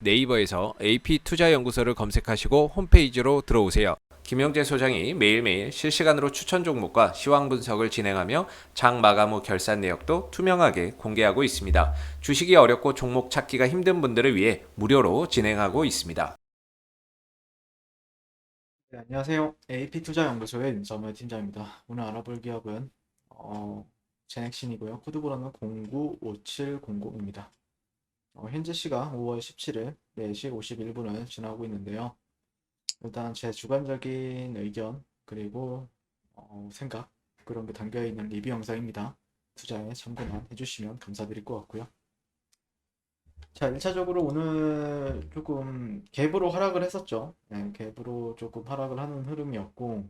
네이버에서 AP투자연구소를 검색하시고 홈페이지로 들어오세요. 김영재 소장이 매일매일 실시간으로 추천 종목과 시황 분석을 진행하며 장 마감 후 결산 내역도 투명하게 공개하고 있습니다. 주식이 어렵고 종목 찾기가 힘든 분들을 위해 무료로 진행하고 있습니다. 네, 안녕하세요. AP투자연구소의 윤석열 팀장입니다. 오늘 알아볼 기업은 제넥신이고요. 코드번호는 095700입니다. 현재 시각 5월 17일 4시 51분을 지나고 있는데요. 일단 제 주관적인 의견 그리고 생각 그런 게 담겨있는 리뷰 영상입니다. 투자에 참고만 해주시면 감사드릴 것 같고요. 자, 1차적으로 오늘 조금 갭으로 하락을 했었죠. 네, 갭으로 조금 하락을 하는 흐름이었고,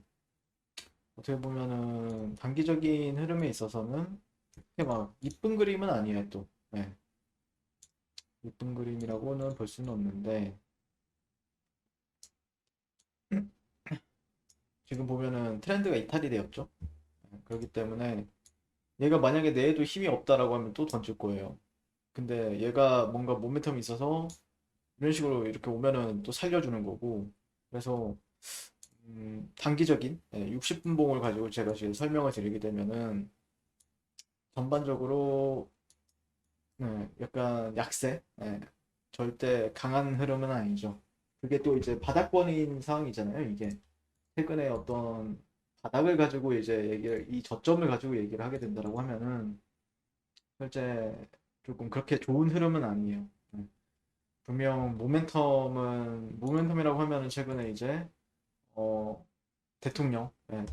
어떻게 보면은 단기적인 흐름에 있어서는 그렇게 막 이쁜 그림은 아니에요, 또. 네, 이쁜 그림이라고는 볼 수는 없는데, 지금 보면은 트렌드가 이탈이 되었죠. 네, 그렇기 때문에 얘가 만약에 내에도 힘이 없다라고 하면 또 던질 거예요. 근데 얘가 뭔가 모멘텀이 있어서 이런 식으로 이렇게 오면은 또 살려주는 거고, 그래서 단기적인 60분봉을 가지고 제가 지금 설명을 드리게 되면은 전반적으로 약간 약세, 절대 강한 흐름은 아니죠. 그게 또 이제 바닥권인 상황이잖아요. 이게 최근에 어떤 바닥을 가지고 이제 이 저점을 가지고 얘기를 하게 된다라고 하면은 실제 조금 그렇게 좋은 흐름은 아니에요. 분명 모멘텀이라고 하면은 최근에 이제 어,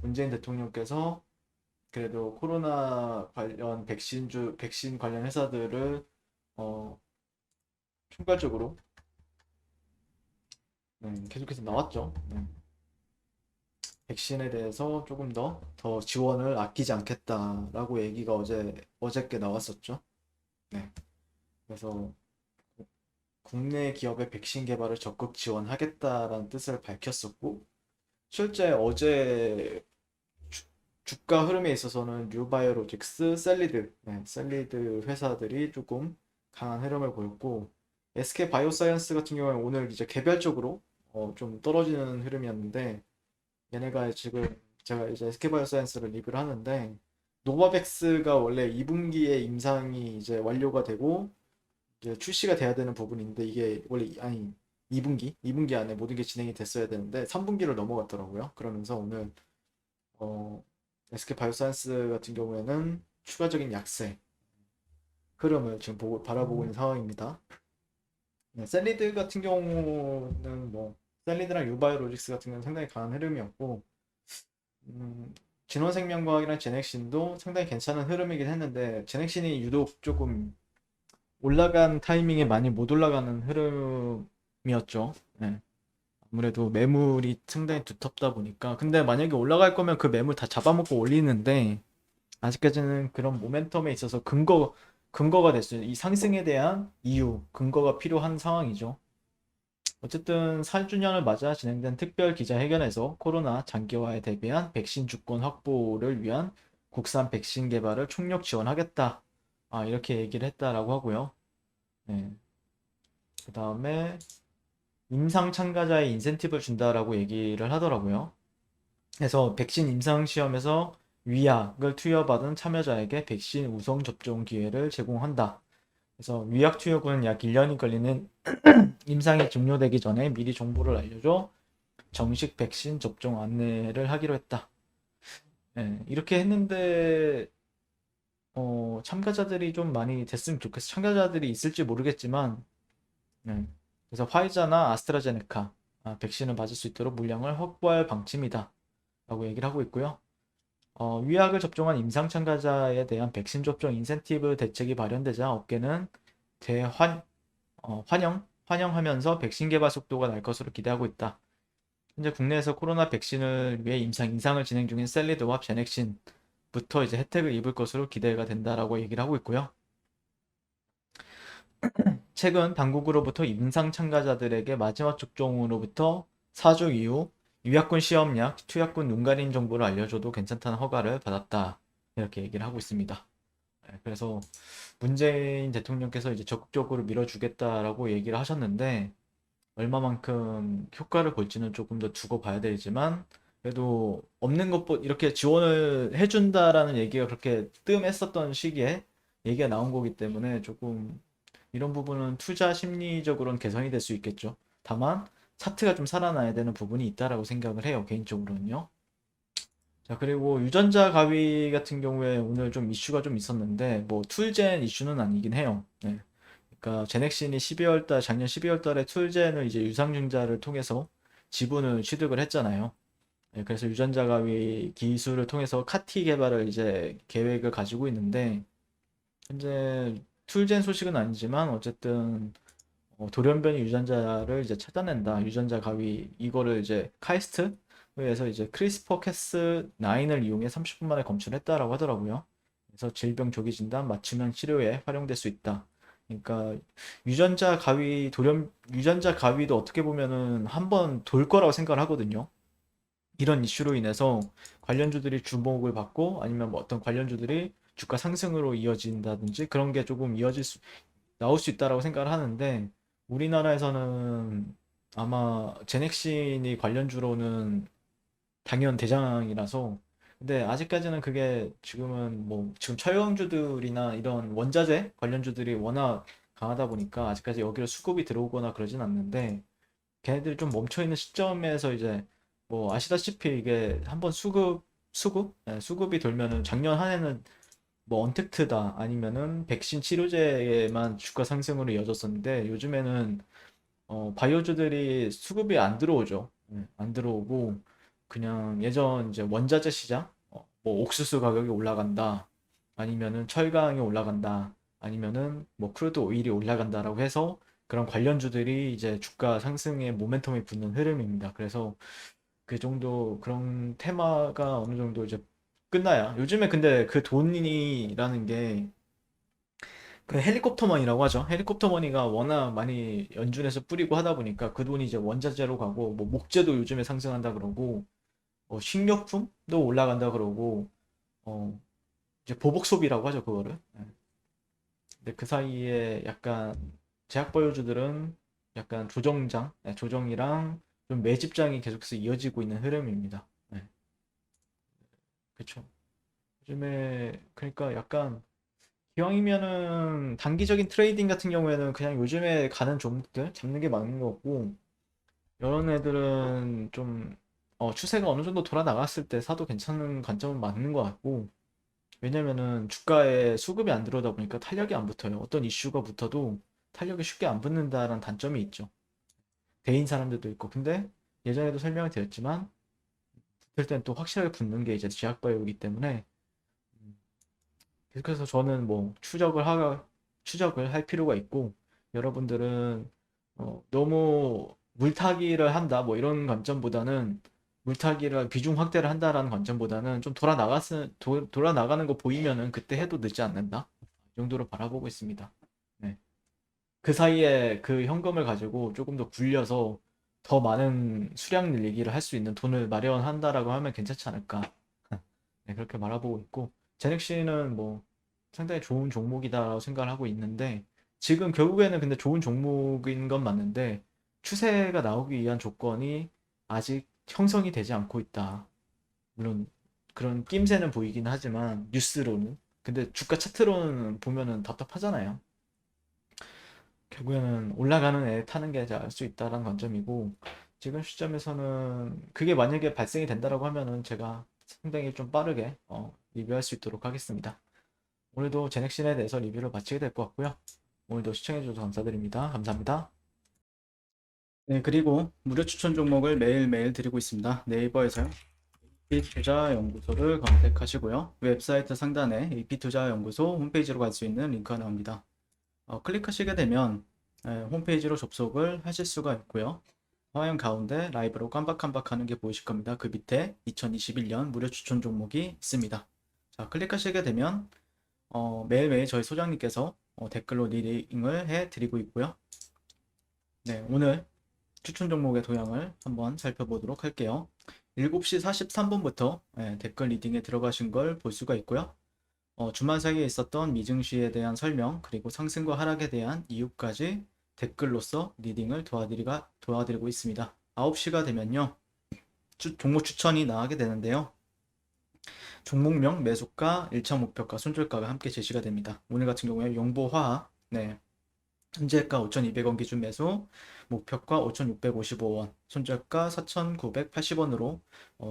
문재인 대통령께서 그래도 코로나 관련 백신 관련 회사들을 어, 총괄적으로 계속해서 나왔죠. 백신에 대해서 조금 더 지원을 아끼지 않겠다라고 얘기가 어저께 나왔었죠. 네. 그래서 국내 기업의 백신 개발을 적극 지원하겠다라는 뜻을 밝혔었고, 실제 어제 주가 흐름에 있어서는 뉴바이오로직스, 셀리드 회사들이 조금 강한 흐름을 보였고, SK 바이오사이언스 같은 경우에 오늘 이제 개별적으로 좀 떨어지는 흐름이었는데, 얘네가 지금 제가 이제 SK 바이오사이언스를 리뷰를 하는데, 노바백스가 원래 2분기에 임상이 이제 완료가 되고 이제 출시가 돼야 되는 부분인데, 이게 원래 2분기 안에 모든 게 진행이 됐어야 되는데 3분기를 넘어갔더라고요. 그러면서 오늘 어, SK 바이오사이언스 같은 경우에는 추가적인 약세 흐름을 지금 바라보고 있는 상황입니다. 네, 셀리드 같은 경우는 셀리드랑 유바이오로직스 같은 경우는 상당히 강한 흐름이었고, 진원생명과학이랑 제넥신도 상당히 괜찮은 흐름이긴 했는데, 제넥신이 유독 조금 올라간 타이밍에 많이 못 올라가는 흐름이었죠. 네. 아무래도 매물이 상당히 두텁다 보니까. 근데 만약에 올라갈 거면 그 매물 다 잡아먹고 올리는데, 아직까지는 그런 모멘텀에 있어서 근거가 됐어요. 이 상승에 대한 근거가 필요한 상황이죠. 어쨌든 4주년을 맞아 진행된 특별 기자회견에서 코로나 장기화에 대비한 백신 주권 확보를 위한 국산 백신 개발을 총력 지원하겠다. 이렇게 얘기를 했다라고 하고요. 네. 그 다음에 임상 참가자의 인센티브를 준다라고 얘기를 하더라고요. 그래서 백신 임상 시험에서 위약을 투여받은 참여자에게 백신 우선 접종 기회를 제공한다. 그래서 위약 투여군은 약 1년이 걸리는 임상이 종료되기 전에 미리 정보를 알려줘 정식 백신 접종 안내를 하기로 했다. 이렇게 했는데 참가자들이 좀 많이 됐으면 좋겠어. 참가자들이 있을지 모르겠지만 그래서 화이자나 아스트라제네카 백신을 맞을 수 있도록 물량을 확보할 방침이다. 라고 얘기를 하고 있고요. 위약을 접종한 임상 참가자에 대한 백신 접종 인센티브 대책이 발현되자 업계는 환영하면서 백신 개발 속도가 날 것으로 기대하고 있다. 현재 국내에서 코로나 백신을 위해 임상을 진행 중인 셀리드와 제넥신부터 이제 혜택을 입을 것으로 기대가 된다라고 얘기를 하고 있고요. 최근 당국으로부터 임상 참가자들에게 마지막 접종으로부터 4주 이후 유약군 시험약, 투약군 눈 가림 정보를 알려줘도 괜찮다는 허가를 받았다. 이렇게 얘기를 하고 있습니다. 그래서 문재인 대통령께서 이제 적극적으로 밀어주겠다라고 얘기를 하셨는데 얼마만큼 효과를 볼지는 조금 더 두고 봐야 되지만 그래도 없는 것보 이렇게 지원을 해준다라는 얘기가 그렇게 뜸했었던 시기에 얘기가 나온 거기 때문에 조금 이런 부분은 투자 심리적으로는 개선이 될 수 있겠죠. 다만 차트가 좀 살아나야 되는 부분이 있다라고 생각을 해요. 개인적으로는요. 자, 그리고 유전자 가위 같은 경우에 오늘 좀 이슈가 좀 있었는데 뭐 툴젠 이슈는 아니긴 해요. 네. 그러니까 제넥신이 12월 달 작년 12월 달에 툴젠을 이제 유상증자를 통해서 지분을 취득을 했잖아요. 네, 그래서 유전자 가위 기술을 통해서 카티 개발을 이제 계획을 가지고 있는데 현재 툴젠 소식은 아니지만 어쨌든 돌연변이 유전자를 이제 찾아낸다. 유전자 가위 이거를 이제 카이스트에서 이제 크리스퍼 캐스 9을 이용해 30분 만에 검출했다라고 하더라고요. 그래서 질병 조기 진단, 맞춤형 치료에 활용될 수 있다. 그러니까 유전자 가위도 어떻게 보면은 한번 돌 거라고 생각을 하거든요. 이런 이슈로 인해서 관련주들이 주목을 받고 아니면 뭐 어떤 관련주들이 주가 상승으로 이어진다든지 그런 게 조금 나올 수 있다라고 생각을 하는데 우리나라에서는 아마 제넥신이 관련주로는 당연 대장이라서 근데 아직까지는 그게 지금은 뭐 지금 철강주들이나 이런 원자재 관련주들이 워낙 강하다 보니까 아직까지 여기로 수급이 들어오거나 그러진 않는데 걔네들이 좀 멈춰 있는 시점에서 이제 뭐 아시다시피 이게 한번 수급이 돌면은 작년 한 해는 뭐 언택트다 아니면은 백신 치료제에만 주가 상승으로 이어졌었는데 요즘에는 바이오주들이 수급이 안 들어오죠. 안 들어오고 그냥 예전 이제 원자재 시장 뭐 옥수수 가격이 올라간다 아니면은 철강이 올라간다 아니면은 뭐 크루드 오일이 올라간다라고 해서 그런 관련주들이 이제 주가 상승에 모멘텀이 붙는 흐름입니다. 그래서 그 정도 그런 테마가 어느 정도 이제 끝나야 요즘에 근데 그 돈이라는 게 그 헬리콥터 머니라고 하죠. 헬리콥터 머니가 워낙 많이 연준에서 뿌리고 하다 보니까 그 돈이 이제 원자재로 가고 뭐 목재도 요즘에 상승한다 그러고 식료품도 올라간다 그러고 어 이제 보복 소비라고 하죠 그거를. 근데 그 사이에 약간 제약바이오주들은 약간 조정이랑 좀 매집장이 계속해서 이어지고 있는 흐름입니다. 네, 그렇죠. 요즘에 그러니까 약간 기왕이면은 단기적인 트레이딩 같은 경우에는 그냥 요즘에 가는 종목들 잡는 게 맞는 것 같고 이런 애들은 좀 추세가 어느 정도 돌아 나갔을 때 사도 괜찮은 관점은 맞는 것 같고 왜냐면은 주가에 수급이 안 들어오다 보니까 탄력이 안 붙어요. 어떤 이슈가 붙어도 탄력이 쉽게 안 붙는다라는 단점이 있죠. 대인 사람들도 있고 근데 예전에도 설명을 드렸지만 붙을 땐 또 확실하게 붙는 게 이제 제약바이오이기 때문에 그래서 저는 뭐 추적을 할 필요가 있고 여러분들은 너무 물타기를 한다 뭐 이런 관점보다는 물타기를 비중 확대를 한다라는 관점보다는 좀 돌아 나가는 거 보이면은 그때 해도 늦지 않는다 이 정도로 바라보고 있습니다. 네. 그 사이에 그 현금을 가지고 조금 더 굴려서 더 많은 수량 늘리기를 할 수 있는 돈을 마련한다라고 하면 괜찮지 않을까. 네, 그렇게 바라보고 있고 제넥시는 뭐 상당히 좋은 종목이다라고 생각을 하고 있는데 지금 결국에는 근데 좋은 종목인 건 맞는데 추세가 나오기 위한 조건이 아직 형성이 되지 않고 있다. 물론 그런 낌새는 보이긴 하지만 뉴스로는 근데 주가 차트로는 보면은 답답하잖아요. 결국에는 올라가는 애 타는 게 알 수 있다라는 관점이고 지금 시점에서는 그게 만약에 발생이 된다라고 하면은 제가 상당히 좀 빠르게 리뷰할 수 있도록 하겠습니다. 오늘도 제넥신에 대해서 리뷰를 마치게 될 것 같고요. 오늘도 시청해주셔서 감사드립니다. 감사합니다. 네, 그리고 무료 추천 종목을 매일매일 드리고 있습니다. 네이버에서요. AP투자연구소를 검색하시고요. 웹사이트 상단에 AP투자연구소 홈페이지로 갈 수 있는 링크가 나옵니다. 클릭하시게 되면 홈페이지로 접속을 하실 수가 있고요. 화면 가운데 라이브로 깜박깜박 하는 게 보이실 겁니다. 그 밑에 2021년 무료 추천 종목이 있습니다. 자, 클릭하시게 되면 매일매일 저희 소장님께서 댓글로 리딩을 해드리고 있고요. 네, 오늘 추천 종목의 도형을 한번 살펴보도록 할게요. 7시 43분부터 댓글 리딩에 들어가신 걸 볼 수가 있고요. 주말 사이에 있었던 미증시에 대한 설명, 그리고 상승과 하락에 대한 이유까지 댓글로서 리딩을 도와드리고 있습니다. 9시가 되면요. 종목 추천이 나가게 되는데요. 종목명, 매수가, 1차 목표가, 손절가가 함께 제시가 됩니다. 오늘 같은 경우에 용보화학, 네, 현재가 5,200원 기준 매수, 목표가 5,655원, 손절가 4,980원으로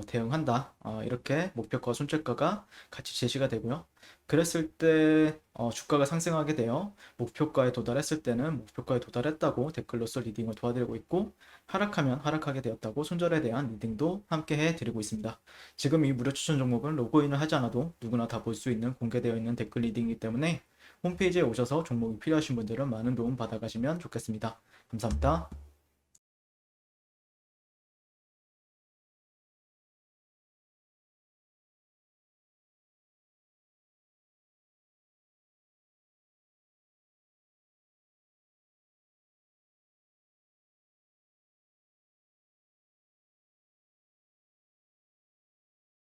대응한다. 이렇게 목표가 손절가가 같이 제시가 되고요. 그랬을 때 주가가 상승하게 되어 목표가에 도달했을 때는 목표가에 도달했다고 댓글로서 리딩을 도와드리고 있고, 하락하면 하락하게 되었다고 손절에 대한 리딩도 함께 해드리고 있습니다. 지금 이 무료 추천 종목은 로그인을 하지 않아도 누구나 다 볼 수 있는 공개되어 있는 댓글 리딩이기 때문에 홈페이지에 오셔서 종목이 필요하신 분들은 많은 도움 받아가시면 좋겠습니다. 감사합니다.